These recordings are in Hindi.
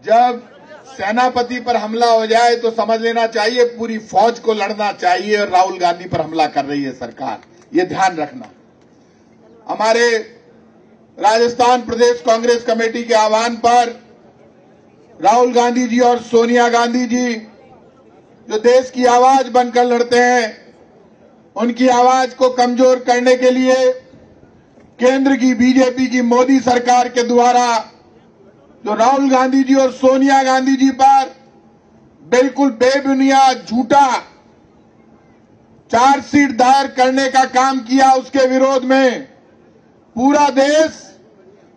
जब सेनापति पर हमला हो जाए तो समझ लेना चाहिए पूरी फौज को लड़ना चाहिए और राहुल गांधी पर हमला कर रही है सरकार, ये ध्यान रखना। हमारे राजस्थान प्रदेश कांग्रेस कमेटी के आह्वान पर राहुल गांधी जी और सोनिया गांधी जी जो देश की आवाज बनकर लड़ते हैं, उनकी आवाज को कमजोर करने के लिए केंद्र की बीजेपी की मोदी सरकार के द्वारा जो राहुल गांधी जी और सोनिया गांधी जी पर बिल्कुल बेबुनियाद झूठा चार्जशीट दायर करने का काम किया, उसके विरोध में पूरा देश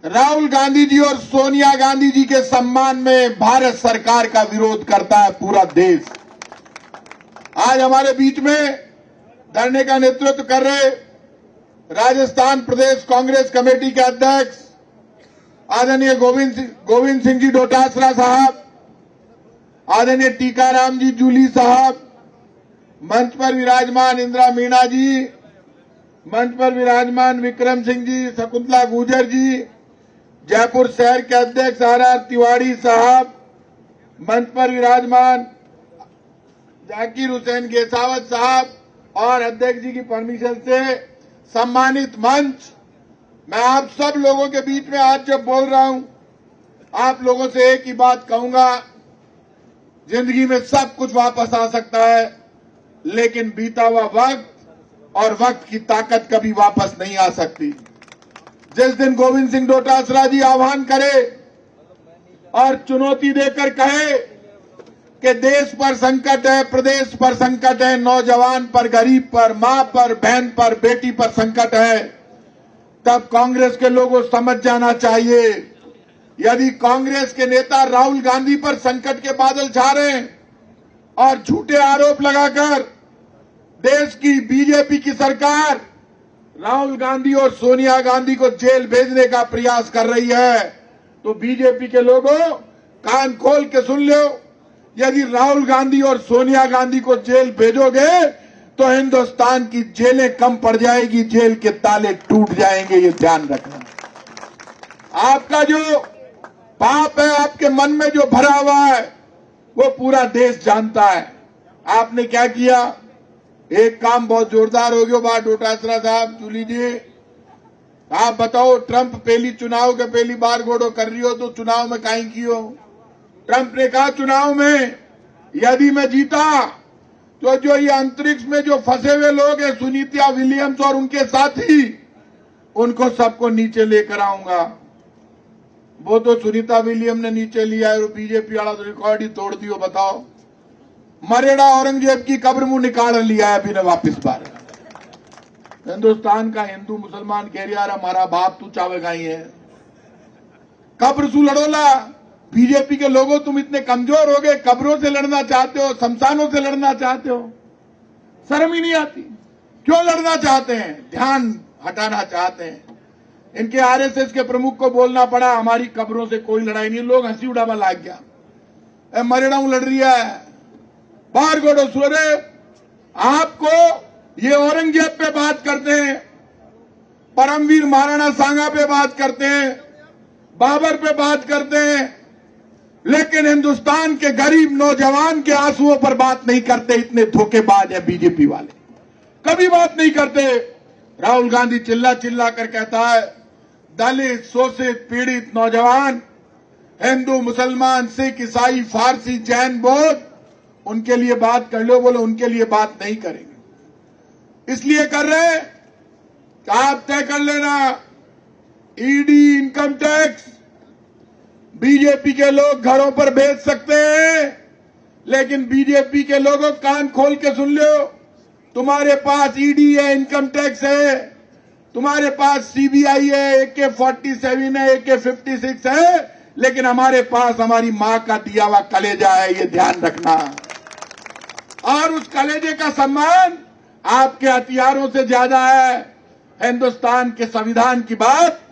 राहुल गांधी जी और सोनिया गांधी जी के सम्मान में भारत सरकार का विरोध करता है। पूरा देश आज हमारे बीच में धरने का नेतृत्व कर रहे राजस्थान प्रदेश कांग्रेस कमेटी के अध्यक्ष आदरणीय गोविंद सिंह जी डोटासरा साहब, आदरणीय टीकाराम जी जूली साहब, मंच पर विराजमान इंदिरा मीणा जी, मंच पर विराजमान विक्रम सिंह जी, शकुंतला गुर्जर जी, जयपुर शहर के अध्यक्ष आर तिवारी साहब, मंच पर विराजमान जाकिर हुसैन गेसावत साहब और अध्यक्ष जी की परमिशन से सम्मानित मंच, मैं आप सब लोगों के बीच में आज जब बोल रहा हूं, आप लोगों से एक ही बात कहूंगा, जिंदगी में सब कुछ वापस आ सकता है, लेकिन बीता हुआ वक्त और वक्त की ताकत कभी वापस नहीं आ सकती। जिस दिन गोविंद सिंह डोटासरा जी आह्वान करे और चुनौती देकर कहे कि देश पर संकट है, प्रदेश पर संकट है, नौजवान पर, गरीब पर, मां पर, बहन पर, बेटी पर संकट है, तब कांग्रेस के लोगों समझ जाना चाहिए, यदि कांग्रेस के नेता राहुल गांधी पर संकट के बादल छा रहे हैं और झूठे आरोप लगाकर देश की बीजेपी की सरकार राहुल गांधी और सोनिया गांधी को जेल भेजने का प्रयास कर रही है, तो बीजेपी के लोगों कान खोल के सुन लो, यदि राहुल गांधी और सोनिया गांधी को जेल भेजोगे तो हिंदुस्तान की जेलें कम पड़ जाएगी, जेल के ताले टूट जाएंगे, ये ध्यान रखना। आपका जो पाप है, आपके मन में जो भरा हुआ है, वो पूरा देश जानता है। आपने क्या किया? एक काम बहुत जोरदार हो गया बात डोटासरा साहब, जूली जी, आप बताओ, ट्रंप पहली चुनाव के पहली बार गोड़ो कर रही हो तो चुनाव में काहे की हो? ट्रंप ने कहा चुनाव में यदि मैं जीता तो जो ये अंतरिक्ष में जो फंसे हुए लोग हैं, सुनीता विलियम्स और उनके साथी, उनको सबको नीचे लेकर आऊंगा। वो तो सुनीता विलियम ने नीचे लिया है, बीजेपी वाला तो रिकॉर्ड ही तोड़ दियो। बताओ, मरेड़ा औरंगजेब की कब्र मुंह निकाल लिया है अभी ने वापिस बार। हिंदुस्तान का हिंदू मुसलमान कह रहा है हमारा बाप तू चावेगा ही है, कब्र सू लड़ोला। बीजेपी के लोगों तुम इतने कमजोर हो गए, कब्रों से लड़ना चाहते हो, शमशानों से लड़ना चाहते हो, शर्म ही नहीं आती? क्यों लड़ना चाहते हैं? ध्यान हटाना चाहते हैं। इनके आरएसएस के प्रमुख को बोलना पड़ा हमारी कब्रों से कोई लड़ाई नहीं, लोग हंसी उड़ावा लाग गया, मरेड़ा लड़ रही है बाहर गोड़ो सुरे। आपको ये औरंगजेब पे बात करते हैं, परमवीर महाराणा सांगा पे बात करते हैं, बाबर पे बात करते हैं, लेकिन हिंदुस्तान के गरीब नौजवान के आंसुओं पर बात नहीं करते। इतने धोखेबाज है बीजेपी वाले, कभी बात नहीं करते। राहुल गांधी चिल्ला चिल्ला कर कहता है दलित, शोषित, पीड़ित नौजवान, हिंदू, मुसलमान, सिख, ईसाई, फारसी, जैन, बौद्ध, उनके लिए बात कर लो। बोलो उनके लिए बात नहीं करेंगे, इसलिए कर रहे हैं कि आप तय कर लेना, ईडी, इनकम टैक्स बीजेपी के लोग घरों पर भेज सकते हैं, लेकिन बीजेपी के लोगों कान खोल के सुन लो, तुम्हारे पास ईडी है, इनकम टैक्स है, तुम्हारे पास सीबीआई है, AK-47 है, AK-56 है, लेकिन हमारे पास हमारी मां का दिया हुआ कलेजा है, ये ध्यान रखना। और उस कलेजे का सम्मान आपके हथियारों से ज्यादा है। हिंदुस्तान के संविधान की बात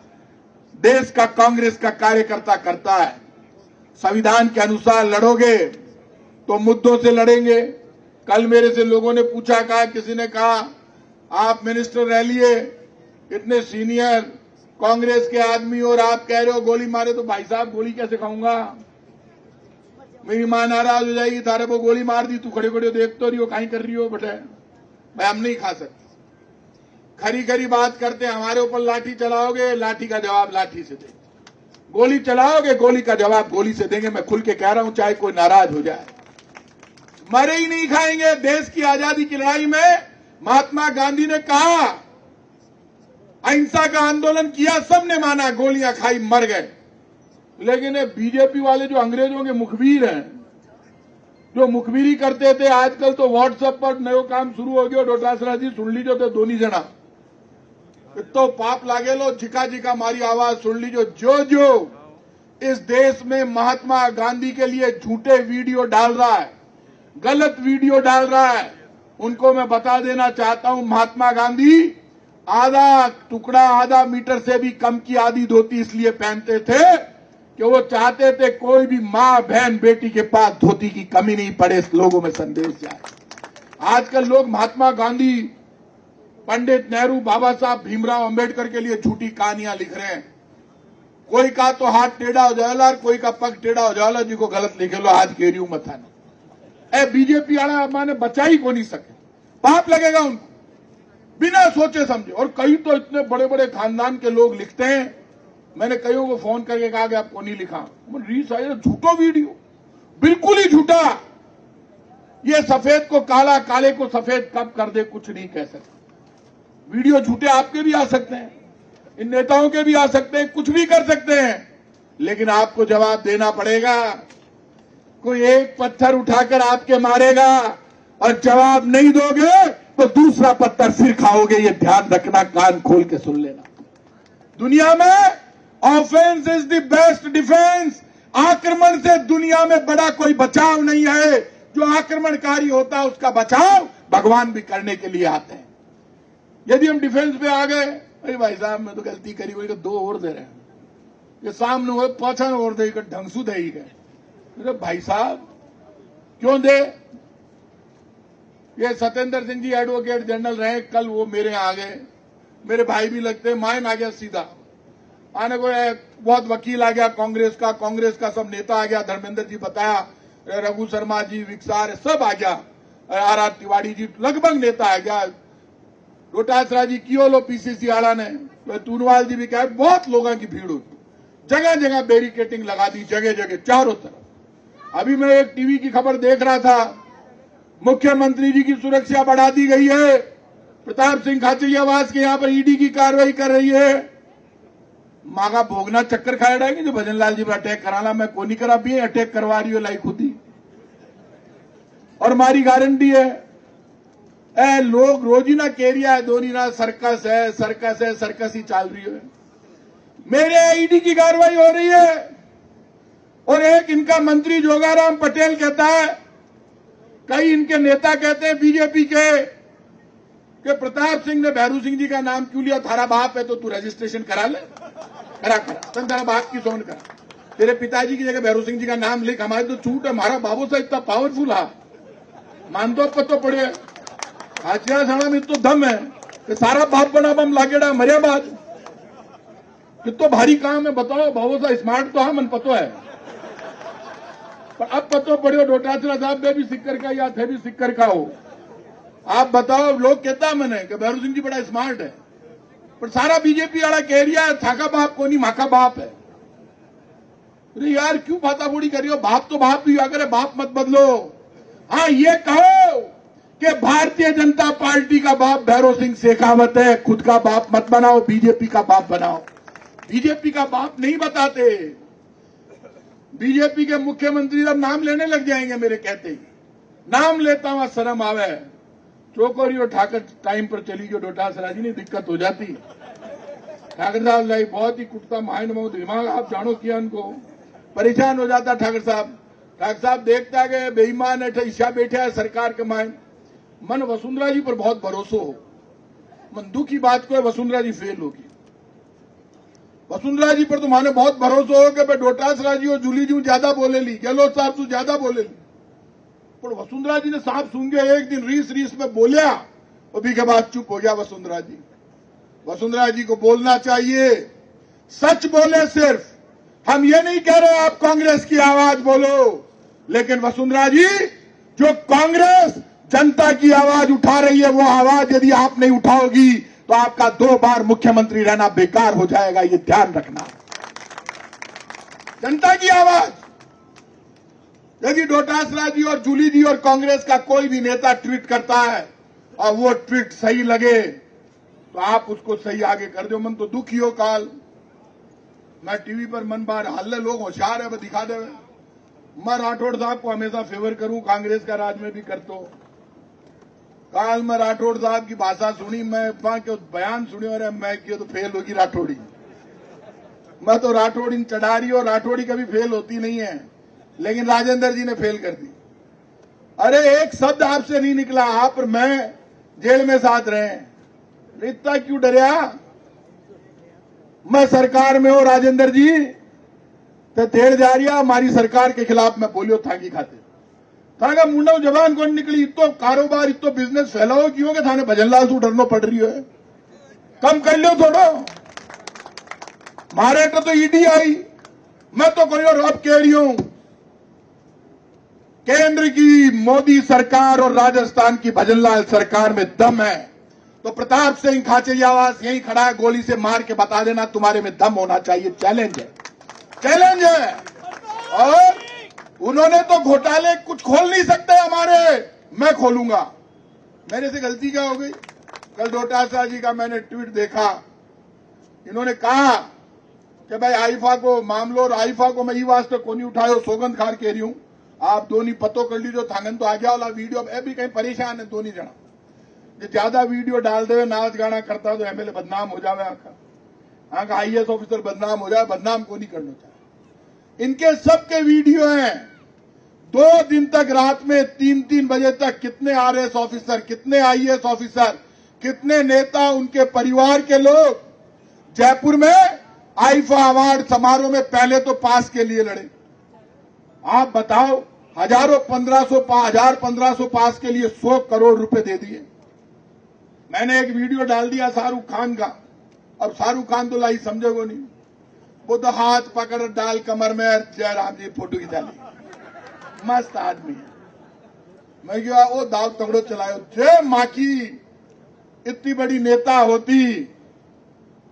देश का कांग्रेस का कार्यकर्ता करता है। संविधान के अनुसार लड़ोगे तो मुद्दों से लड़ेंगे। कल मेरे से लोगों ने पूछा, कहा, किसी ने कहा आप मिनिस्टर रह लिए, इतने सीनियर कांग्रेस के आदमी और आप कह रहे हो गोली मारे, तो भाई साहब गोली कैसे खाऊंगा? मेरी मां नाराज हो जाएगी, तारे को गोली मार दी, तू खड़े खड़े देख तो रही हो, कहीं कर रही हो बेटे, भाई हम नहीं खा सकते। खरी खरी बात करते, हमारे ऊपर लाठी चलाओगे, लाठी का जवाब लाठी से देंगे, गोली चलाओगे, गोली का जवाब गोली से देंगे। मैं खुल के कह रहा हूं, चाहे कोई नाराज हो जाए, मरे ही नहीं खाएंगे। देश की आजादी की लड़ाई में महात्मा गांधी ने कहा, अहिंसा का आंदोलन किया, सबने माना, गोलियां खाई, मर गए। लेकिन बीजेपी वाले जो अंग्रेजों के मुखबिर हैं, जो मुखबिरी करते थे, आजकल तो व्हाट्सएप पर नयो काम शुरू हो गया। डोटासरा जी सुन लीजो तो दोनी जना तो पाप लागे लो, झिका झिका मारी आवाज सुन लीजो। जो इस देश में महात्मा गांधी के लिए झूठे वीडियो डाल रहा है, गलत वीडियो डाल रहा है, उनको मैं बता देना चाहता हूं, महात्मा गांधी आधा टुकड़ा, आधा मीटर से भी कम की आधी धोती इसलिए पहनते थे कि वो चाहते थे कोई भी मां, बहन, बेटी के पास धोती की कमी नहीं पड़े, इस लोगों में संदेश जाए। आजकल लोग महात्मा गांधी, पंडित नेहरू, बाबा साहब भीमराव अंबेडकर के लिए झूठी कहानियां लिख रहे हैं। कोई का तो हाथ टेढ़ा हो जाएगा, कोई का पग टेढ़ा हो जाएगा, जिनको गलत लिखे लो आज केरियो मथा ने। ए बीजेपी वाला माने बचा ही को नहीं सके, पाप लगेगा उनको बिना सोचे समझे। और कई तो इतने बड़े बड़े खानदान के लोग लिखते हैं, मैंने कईयों को फोन करके कहा कि आपको नहीं लिखा, रीस आई, झूठो वीडियो, बिल्कुल ही झूठा। ये सफेद को काला, काले को सफेद कब कर दे कुछ नहीं कह सकते। वीडियो झूठे आपके भी आ सकते हैं, इन नेताओं के भी आ सकते हैं, कुछ भी कर सकते हैं, लेकिन आपको जवाब देना पड़ेगा। कोई एक पत्थर उठाकर आपके मारेगा और जवाब नहीं दोगे तो दूसरा पत्थर फिर खाओगे, ये ध्यान रखना, कान खोल के सुन लेना। दुनिया में offence is the best defence. आक्रमण से दुनिया में बड़ा कोई बचाव नहीं है। जो आक्रमणकारी होता है उसका बचाव भगवान भी करने के लिए आते हैं। यदि हम डिफेंस पे आ गए, अरे भाई साहब मैं तो गलती करी, कोई का 2 और दे रहे हैं, ये सामने हुए 5 और दे, ढंग से दे गए। अरे भाई साहब क्यों दे? ये सत्येंद्र सिंह जी एडवोकेट जनरल रहे, कल वो मेरे यहाँ आ गए, मेरे भाई भी लगते, मायन आ गया सीधा। आने को बहुत वकील आ गया कांग्रेस का सब नेता आ गया, धर्मेंद्र जी बताया, रघु शर्मा जी, विक्सार सब आ गया, आर तिवारी जी, लगभग नेता आ गया, डोटासरा जी कियोलो पीसीसी आड़ा ने, तूनवाल जी भी कहा, बहुत लोगों की भीड़ हुई, जगह जगह बैरिकेटिंग लगा दी, जगह जगह चारों तरफ। अभी मैं एक टीवी की खबर देख रहा था, मुख्यमंत्री जी की सुरक्षा बढ़ा दी गई है, प्रताप सिंह खाचरियावास के यहाँ पर ईडी की कार्रवाई कर रही है। मांगा भोगना चक्कर खाया डाएंगे जो भजन लाल जी पर अटैक कराना, मैं को नहीं करा भी अटैक करवा रही हो लाई खुद ही, और मारी गारंटी है। लोग रोजीना केरिया है, दोनीना सर्कस है, सर्कस ही चल रही है। मेरे ईडी की कार्रवाई हो रही है और एक इनका मंत्री जोगाराम पटेल कहता है, कई इनके नेता कहते हैं बीजेपी के कि प्रताप सिंह ने भैरू सिंह जी का नाम क्यों लिया, थारा बाप है तो तू रजिस्ट्रेशन करा ले, करा तारा बाप की सोन करा, तेरे पिताजी की जगह भैरू सिंह जी का नाम लिख, हमारे तो छूट है, हमारा बाबू साहब इतना पावरफुल है, मान दो पतो पड़े हाचिया साड़ा में तो दम है कि सारा बाप बना बम लागेड़ा मरिया बात, कितो भारी काम है बताओ। बाबू साहब स्मार्ट तो है, मन पतो है, पर अब पतो पड़े डोटासरा साहब भी सिक्कर का या थे भी सिक्कर का हो। आप बताओ, लोग कहता है मैंने कि भैरू सिंह जी बड़ा स्मार्ट है, पर सारा बीजेपी वाला कह रिया है थाका बाप को नहीं माका बाप है। अरे यार क्यों फाताफोड़ी कर रही हो, बाप तो बाप भी अगर बाप मत बदलो। हाँ ये कहो कि भारतीय जनता पार्टी का बाप भैरू सिंह शेखावत है, खुद का बाप मत बनाओ, बीजेपी का बाप बनाओ। बीजेपी का बाप नहीं बताते, बीजेपी के मुख्यमंत्री जब नाम लेने लग जाएंगे मेरे कहते ही, नाम लेता हुआ शर्म आवे, चौकोरी और ठाकर टाइम पर चली गई डोटासरा जी, नहीं दिक्कत हो जाती। ठाकर साहब लाई बहुत ही कुटता माइंड में दिमाग, आप जानो किया उनको, परेशान हो जाता ठाकर साहब। ठाकर साहब देखता गए बेईमान है, ईशा बैठे है सरकार के माइंड। मन वसुंधरा जी पर बहुत भरोसा हो, मन दुख की बात को है वसुंधरा जी फेल होगी। वसुंधरा जी पर तुम्हारे बहुत भरोसा हो कि डोटासरा जी और जूली जी ज्यादा बोले ली, गहलोत साहब तू ज्यादा बोले ली, पर वसुंधरा जी ने साफ सुन के एक दिन रीस में बोलिया, अभी के बाद चुप हो गया वसुंधरा जी। वसुंधरा जी को बोलना चाहिए, सच बोले सिर्फ, हम ये नहीं कह रहे आप कांग्रेस की आवाज बोलो, लेकिन वसुंधरा जी, जो कांग्रेस जनता की आवाज उठा रही है, वो आवाज यदि आप नहीं उठाओगी तो आपका 2 बार मुख्यमंत्री रहना बेकार हो जाएगा, ये ध्यान रखना। जनता की आवाज, यदि डोटासरा जी और जूली जी और कांग्रेस का कोई भी नेता ट्वीट करता है और वो ट्वीट सही लगे तो आप उसको सही आगे कर दो। मन तो दुखी हो काल, मैं टीवी पर मन बार हल्ले, लोग होशियार है, वो दिखा दे। मैं राठौड़ साहब को हमेशा फेवर करूं, कांग्रेस का राज में भी कर दो। काल मैं राठौड़ साहब की भाषा सुनी, मैं के बयान सुनी और मैं किया तो फेल होगी राठौड़ी। मैं तो राठौड़ी चढ़ारी और राठौड़ी कभी फेल होती नहीं है, लेकिन राजेंद्र जी ने फेल कर दी। अरे एक शब्द आपसे नहीं निकला, आप और मैं जेल में साथ रहे, इतना क्यों डरिया? मैं सरकार में हूं राजेंद्र जी, तो देर जा रही है हमारी सरकार के खिलाफ मैं बोलियो थाकी खाते थाका मुंडा जबान कौन निकली। इतो कारोबार, इतो बिजनेस फैलाओ क्यों के थाने भजनलाल से डरनो पड़ रही है, कम कर लियो थोड़ो। मारे तो ईडी आई, मैं तो कोई और अब कह रही हूं, केंद्र की मोदी सरकार और राजस्थान की भजनलाल सरकार में दम है तो प्रताप सिंह खाचरियावास यहीं खड़ा है, गोली से मार के बता देना तुम्हारे में दम होना चाहिए। चैलेंज है, चैलेंज है। और उन्होंने तो घोटाले कुछ खोल नहीं सकते हमारे, मैं खोलूंगा। मेरे से गलती क्या हो गई? कल डोटासरा जी का मैंने ट्वीट देखा, इन्होंने कहा कि भाई आईफा को मामलो और आईफा को मैं ई वास्ते को नहीं उठायो, सौगंध खार कह रही हूं, आप दोनों पतो कर लीजिए। थांगन तो आ गया वाला वीडियो, अब भी कहीं परेशान है दोनों जना, जो ज्यादा वीडियो डाल दे, नाच गाना करता तो एमएलए बदनाम हो जावे, आंखा आईएएस ऑफिसर बदनाम हो जाए, बदनाम को नहीं करना चाहिए। इनके सबके वीडियो हैं, 2 दिन तक रात में 3-3 बजे तक कितने आरएएस ऑफिसर, कितने आईएएस ऑफिसर, कितने नेता, उनके परिवार के लोग जयपुर में आईफा अवार्ड समारोह में पहले तो पास के लिए लड़े। आप बताओ, 1500 पास के लिए 100 करोड़ रुपए दे दिए। मैंने एक वीडियो डाल दिया शाहरुख खान का, अब शाहरुख खान तो लाई समझोगे नहीं, वो तो हाथ पकड़ डाल कमर में जयराम जी फोटो खिंचा ली, मस्त आदमी है। मैं क्या वो दाव तगड़ो चलायो, जय माँ की इतनी बड़ी नेता होती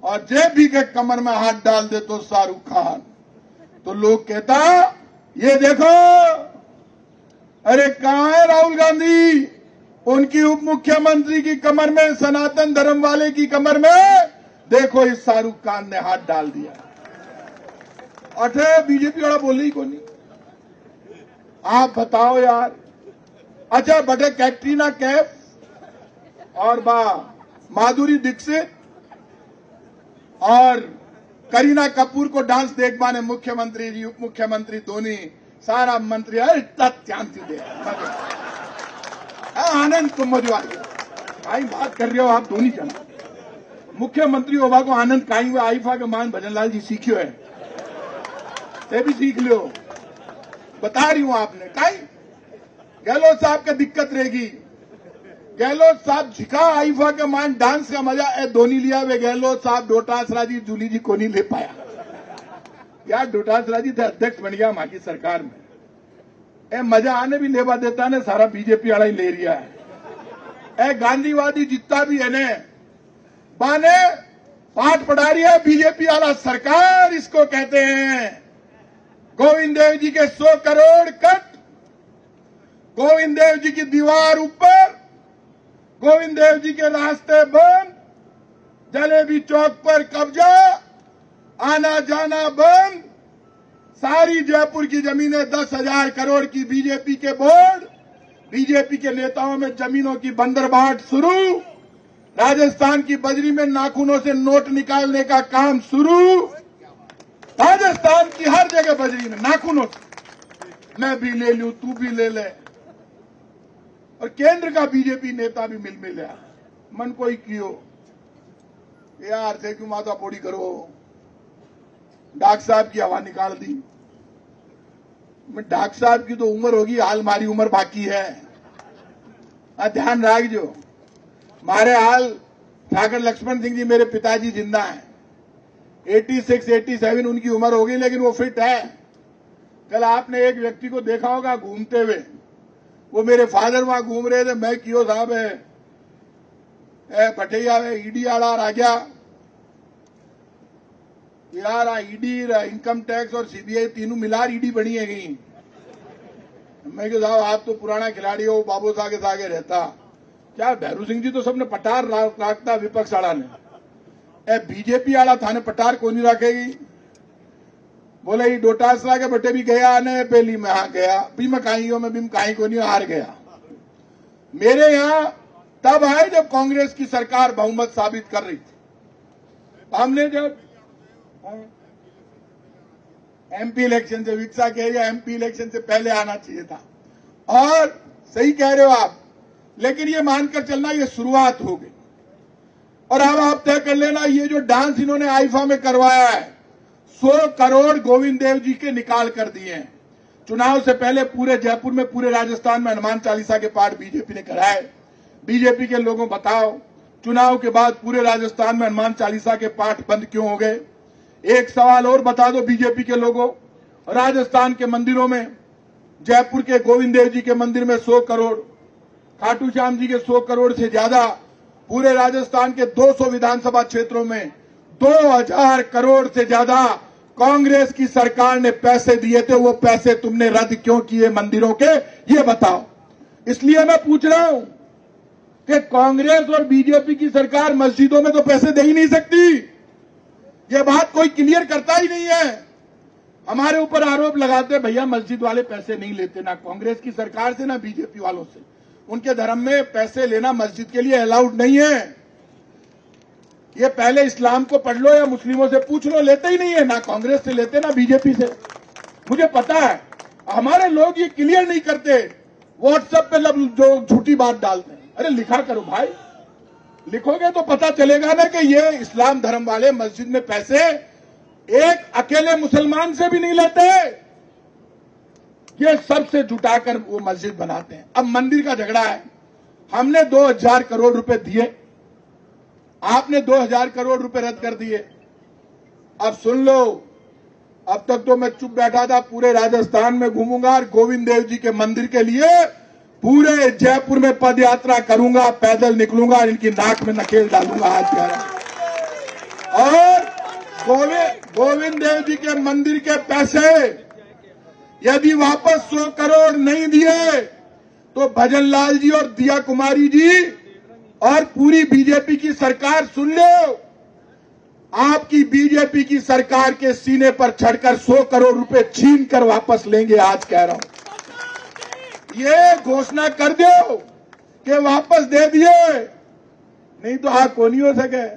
और जय भी के कमर में हाथ डाल दे तो शाहरुख खान, तो लोग कहता ये देखो, अरे कहां है राहुल गांधी, उनकी उप मुख्यमंत्री की कमर में, सनातन धर्म वाले की कमर में देखो इस शाहरुख खान ने हाथ डाल दिया। अठे बीजेपी वाला बोले ही को नहीं। आप बताओ यार। अच्छा बटे कैटरीना कैफ और माधुरी दीक्षित और करीना कपूर को डांस देख पाने मुख्यमंत्री जी, उप मुख्यमंत्री धोनी, सारा मंत्री इतना शांति दे आनंद कुंभजवाल आई बात कर रहे हो आप दोनों जना। मुख्यमंत्री होगा को आनंद काई हुआ आईफा के मान भजनलाल जी सीखियो है, ते भी सीख लियो, बता रही हूं आपने। काई गहलोत साहब का दिक्कत रहेगी, गहलोत साहब झिका आईफा के मान डांस का मजा ए धोनी लिया वे गहलोत साहब डोटासरा जी जूली जी को नहीं ले पाया यार। डोटासरा जी थे अध्यक्ष बन गया मां की सरकार में, ए मजा आने भी लेवा देता ने सारा बीजेपी वाला ही ले रिया है। ए गांधीवादी जितना भी है ने बाने पाठ पढ़ा रही है बीजेपी वाला सरकार, इसको कहते हैं गोविंद देव जी के 100 करोड़ कट, गोविंद देव जी की दीवार ऊपर, गोविंद देव जी के रास्ते बंद, जलेबी चौक पर कब्जा, आना जाना बंद, सारी जयपुर की जमीनें 10,000 करोड़ की बीजेपी के बोर्ड, बीजेपी के नेताओं में जमीनों की बंदरबाट शुरू, राजस्थान की बजरी में नाखूनों से नोट निकालने का काम शुरू, राजस्थान की हर जगह बजरी में नाखूनों से, मैं भी ले लूं तू भी ले ले। और केंद्र का बीजेपी नेता भी मिल मिला, मन कोई कियो यार से क्यों माता पोड़ी करो, डॉक्टर साहब की हवा निकाल दी। डॉक्टर साहब की तो उम्र होगी, हाल हमारी उम्र बाकी है, ध्यान रख जो मारे हाल ठाकर लक्ष्मण सिंह जी मेरे पिताजी जिंदा हैं, 86, 87 उनकी उम्र होगी, लेकिन वो फिट है। कल आपने एक व्यक्ति को देखा होगा घूमते हुए, वो मेरे फादर वहां घूम रहे थे, मैं कियो साहब है पठैया ईडी आड़ा आ गया यार, ईडी इनकम टैक्स और सीबीआई तीनों मिला ईडी बनी है गई। मैं क्यों साहब आप तो पुराना खिलाड़ी हो, बाबू सागे सागे रहता क्या। भैरू सिंह जी तो सबने पटार रखता विपक्ष आड़ा ने, बीजेपी आड़ा थाने पटार को नहीं रखेगी। बोले ये डोटासरा के बटे भी गया ने पहली में हाँ गया भी मैं कहीं हो, मैं भी कहीं को नहीं हार गया। मेरे यहां तब आए जब कांग्रेस की सरकार बहुमत साबित कर रही थी। हमने जब एमपी इलेक्शन से विकसा कहेगा, एमपी इलेक्शन से पहले आना चाहिए था। और सही कह रहे हो आप, लेकिन ये मानकर चलना ये शुरुआत हो गई। और अब आप तय कर लेना, ये जो डांस इन्होंने आईफा में करवाया है, 100 करोड़ गोविंद देव जी के निकाल कर दिए हैं। चुनाव से पहले पूरे जयपुर में, पूरे राजस्थान में हनुमान चालीसा के पाठ बीजेपी ने कराए। बीजेपी के लोगों बताओ, चुनाव के बाद पूरे राजस्थान में हनुमान चालीसा के पाठ बंद क्यों हो गए? एक सवाल और बता दो बीजेपी के लोगों, राजस्थान के मंदिरों में, जयपुर के गोविंद देव जी के मंदिर में 100 करोड़, खाटू श्याम जी के 100 करोड़ से ज्यादा, पूरे राजस्थान के 200 विधानसभा क्षेत्रों में 2000 करोड़ से ज्यादा कांग्रेस की सरकार ने पैसे दिए थे। वो पैसे तुमने रद्द क्यों किए मंदिरों के, ये बताओ। इसलिए मैं पूछ रहा हूं कि कांग्रेस और बीजेपी की सरकार मस्जिदों में तो पैसे दे ही नहीं सकती। ये बात कोई क्लियर करता ही नहीं है। हमारे ऊपर आरोप लगाते भैया मस्जिद वाले पैसे नहीं लेते, ना कांग्रेस की सरकार से ना बीजेपी वालों से। उनके धर्म में पैसे लेना मस्जिद के लिए अलाउड नहीं है। ये पहले इस्लाम को पढ़ लो या मुस्लिमों से पूछ लो, लेते ही नहीं है, ना कांग्रेस से लेते ना बीजेपी से। मुझे पता है हमारे लोग ये क्लियर नहीं करते, व्हाट्सएप पे जो झूठी बात डालते हैं। अरे लिखा करो भाई, लिखोगे तो पता चलेगा ना कि ये इस्लाम धर्म वाले मस्जिद में पैसे एक अकेले मुसलमान से भी नहीं लेते, ये सबसे जुटाकर वो मस्जिद बनाते हैं। अब मंदिर का झगड़ा है, हमने 2000 करोड़ रुपए दिए, आपने 2000 करोड़ रुपए रद्द कर दिए। अब सुन लो, अब तक तो मैं चुप बैठा था, पूरे राजस्थान में घूमूंगा और गोविंद देव जी के मंदिर के लिए पूरे जयपुर में पद यात्रा करूंगा, पैदल निकलूंगा और इनकी नाक में नकेल डालूंगा आज कह रहा। और गोविंद देव जी के मंदिर के पैसे यदि वापस 100 करोड़ नहीं दिए तो भजन लाल जी और दिया कुमारी जी और पूरी बीजेपी की सरकार, सुन लो, आपकी बीजेपी की सरकार के सीने पर चढ़कर 100 करोड़ रुपए छीन कर वापस लेंगे आज कह रहा हूं। ये घोषणा कर दो कि वापस दे दिए, नहीं तो हाँ को नहीं हो सके।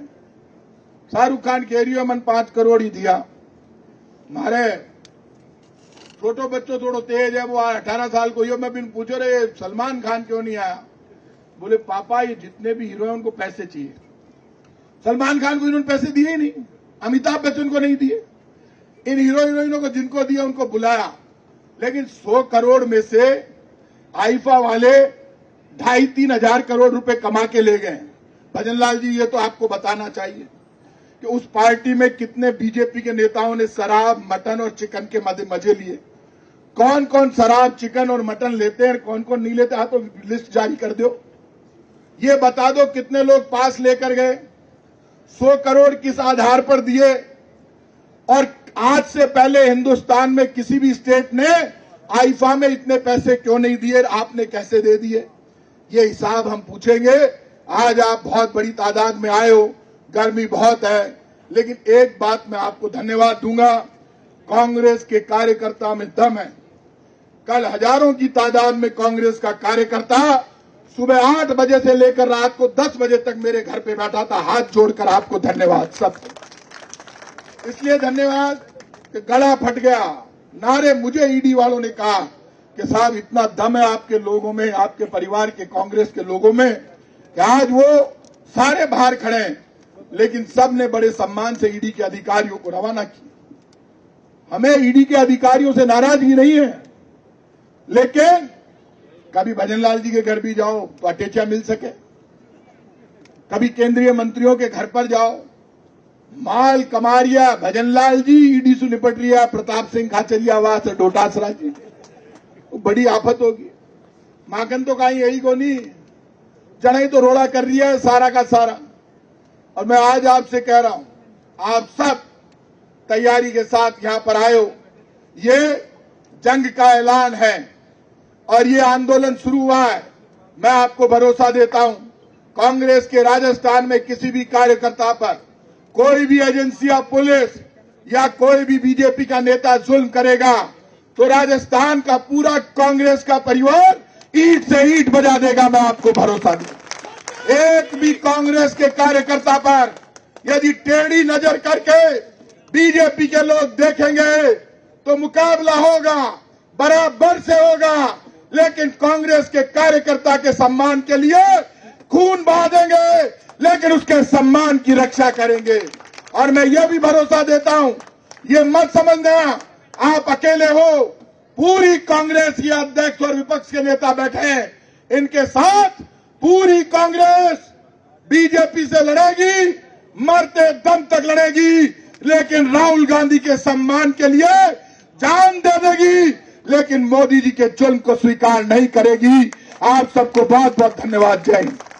शाहरुख खान कह रही है मन 5 करोड़ ही दिया। हमारे छोटो बच्चों थोड़ो तेज है, वो 18 साल को ही, मैं भी पूछो रहे सलमान खान क्यों नहीं आया? बोले पापा ये जितने भी हीरो हैं उनको पैसे चाहिए। सलमान खान को इन्होंने पैसे दिए ही नहीं, अमिताभ बच्चन को नहीं दिए, इन हीरो हीरोइनों को जिनको दिया उनको बुलाया, लेकिन 100 करोड़ में से आईफा वाले 2,500-3 हजार करोड़ रुपए कमा के ले गए। भजन लाल जी ये तो आपको बताना चाहिए कि उस पार्टी में कितने बीजेपी के नेताओं ने शराब, मटन और चिकन के मजे लिए। कौन कौन शराब, चिकन और मटन लेते हैं, कौन कौन नहीं लेते, हाँ तो लिस्ट जारी कर दो। ये बता दो कितने लोग पास लेकर गए, 100 करोड़ किस आधार पर दिए, और आज से पहले हिंदुस्तान में किसी भी स्टेट ने आईफा में इतने पैसे क्यों नहीं दिए, आपने कैसे दे दिए? ये हिसाब हम पूछेंगे। आज आप बहुत बड़ी तादाद में आए हो, गर्मी बहुत है, लेकिन एक बात मैं आपको धन्यवाद दूंगा, कांग्रेस के कार्यकर्ता में दम है। कल हजारों की तादाद में कांग्रेस का कार्यकर्ता सुबह 8 बजे से लेकर रात को 10 बजे तक मेरे घर पे बैठा था। हाथ जोड़कर आपको धन्यवाद सबको। इसलिए धन्यवाद कि गला फट गया। नारे मुझे ईडी वालों ने कहा कि साहब इतना दम है आपके लोगों में, आपके परिवार के कांग्रेस के लोगों में, कि आज वो सारे बाहर खड़े हैं, लेकिन सब ने बड़े सम्मान से ईडी के अधिकारियों को रवाना किया। हमें ईडी के अधिकारियों से नाराजगी नहीं है, लेकिन कभी भजन लाल जी के घर भी जाओ तो अटेचा मिल सके, कभी केंद्रीय मंत्रियों के घर पर जाओ माल कमारिया भजनलाल जी ईडी से निपट रिया, प्रताप सिंह खाचरिया से डोटासरा जी, बड़ी आफत होगी। माखन तो कहीं यही को नहीं, जनाई तो रोड़ा कर रही है सारा का सारा। और मैं आज आपसे कह रहा हूं, आप सब तैयारी के साथ यहां पर आए हो। ये जंग का ऐलान है और ये आंदोलन शुरू हुआ है। मैं आपको भरोसा देता हूं, कांग्रेस के राजस्थान में किसी भी कार्यकर्ता पर कोई भी एजेंसी या पुलिस या कोई भी बीजेपी का नेता जुल्म करेगा तो राजस्थान का पूरा कांग्रेस का परिवार ईंट से ईंट बजा देगा। मैं आपको भरोसा दूं, एक भी कांग्रेस के कार्यकर्ता पर यदि टेढ़ी नजर करके बीजेपी के लोग देखेंगे तो मुकाबला होगा, बराबर से होगा। लेकिन कांग्रेस के कार्यकर्ता के सम्मान के लिए खून बहा देंगे, लेकिन उसके सम्मान की रक्षा करेंगे। और मैं यह भी भरोसा देता हूं, ये मत समझना आप अकेले हो, पूरी कांग्रेस के अध्यक्ष और विपक्ष के नेता बैठे हैं, इनके साथ पूरी कांग्रेस बीजेपी से लड़ेगी, मरते दम तक लड़ेगी, लेकिन राहुल गांधी के सम्मान के लिए जान दे देगी, लेकिन मोदी जी के जुल्म को स्वीकार नहीं करेगी। आप सबको बहुत बहुत धन्यवाद। जय हिंद।